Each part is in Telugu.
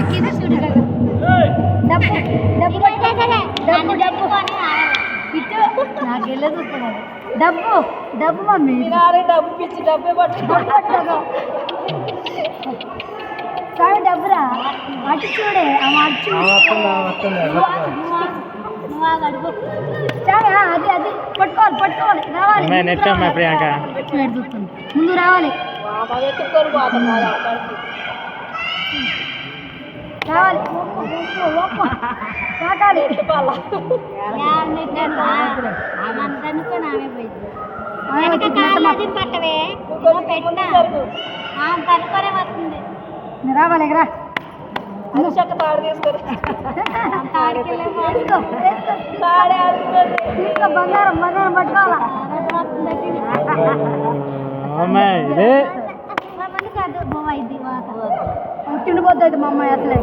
కింద చూడు డబ్బు డబ్బు డబ్బు డబ్బు ఇటు నాకు వెళ్ళదు డబ్బు డబ్బు మమ్మీ డబ్బు పిచ్చి డబ్బే పట్టుకో సాయి డబ్బురా అటు చూడే అటు చాలా అది అది పట్టుకోవాలి పట్టుకోవాలి రావాలి ముందు రావాలి రావాలి తాకాలి పట్టవే పెట్టినా కనుక్కొనే వస్తుంది రావాలి రా తాడు తీసుకొని తీసుకో బంగారం బంగారం పట్టుకోవాలా తిండిపోతుంది మా అమ్మాయి అసలే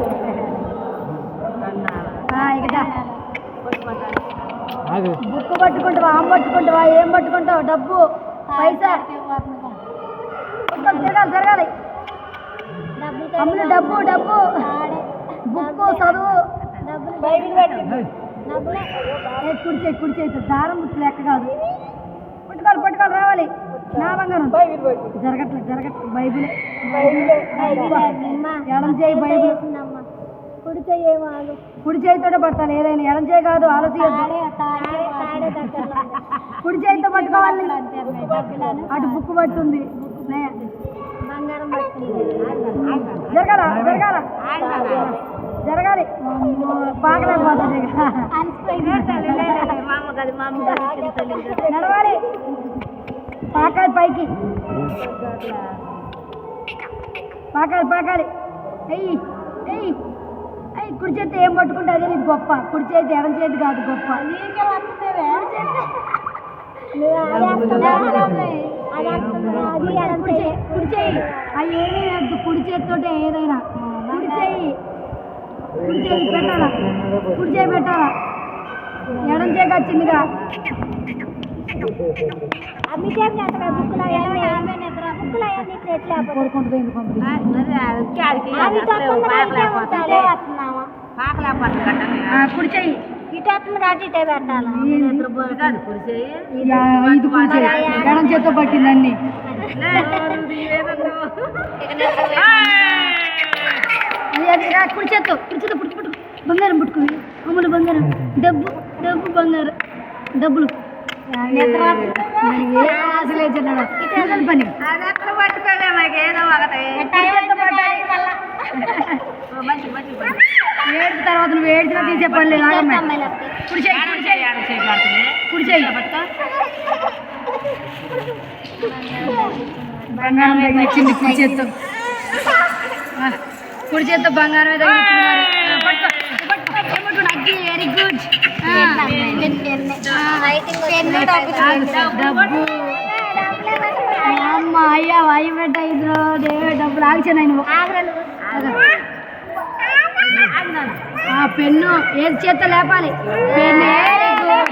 బుక్ పట్టుకుంటావా ఆమె పట్టుకుంటావా ఏం పట్టుకుంటావు డబ్బు పైసా జరగాలి జరగాలి అమ్ములు డబ్బు డబ్బు బుక్ చదువు కుడిచే కుడిచే దారం లెక్క కాదు పట్టుకోవాలి పట్టుకోవాలి రావాలి నా బంగారం జరగట్లేదు జరగట్లేదు బైబిలే ఎడం చేయి బైబిల్ కుడి చేయి కుడి చేయితోనే పడతాను ఏదైనా ఎడం చేయి కాదు ఆలోచించద్దు కుడి చేయితో పట్టుకోవాలి అటు బుక్ పట్టుంది జరగాల జరగాల జరగాలి పాకలేకపోతుంది నడవాలి పాకాలి పైకి పాకాలి పాకాలి అయ్యి అయ్యి అయ్యి కుడి చేతి ఏం పట్టుకుంటే అదే నీకు గొప్ప కుడి చేతి ఎడం చేతి కాదు గొప్ప కుడి చేయి అవి ఏమీ వద్దు కుడి చేతితోటే ఏదైనా కుడి చేయి కుడి చేయి పెట్టాలా కుడి చేయి పెట్టాలా ఎడం చేయి వచ్చిందిగా కొడుకుంటుంది కుడి చెయ్యి ఇటు అటు ఇటే పెట్టాలి ఇది కుడి చెయ్యి ఎడం చేత్తో పట్టింది అన్ని కుడి చేత్తో పుట్టుకు బంగారం పుట్టుకుంది అమ్ములు బంగారం డబ్బు డబ్బు బంగారం డబ్బులు పని ఏడు తర్వాత నువ్వు ఏడ్చినా తీసే పని లేదు కుడి చేయి కుడి చేయి బంగారం తగిలిచ్చింది కుడి చేత్తో కుడి చేత్తో బంగారం తగిలిచ్చింది వెరీ గుడ్ డబ్బు అమ్మ అయ్యా వాయి పెట్ట ఇద్దరు దేవే డబ్బులు ఆగిచాను నువ్వు పెన్ను ఏది చేత్తో లేపాలి పెన్ను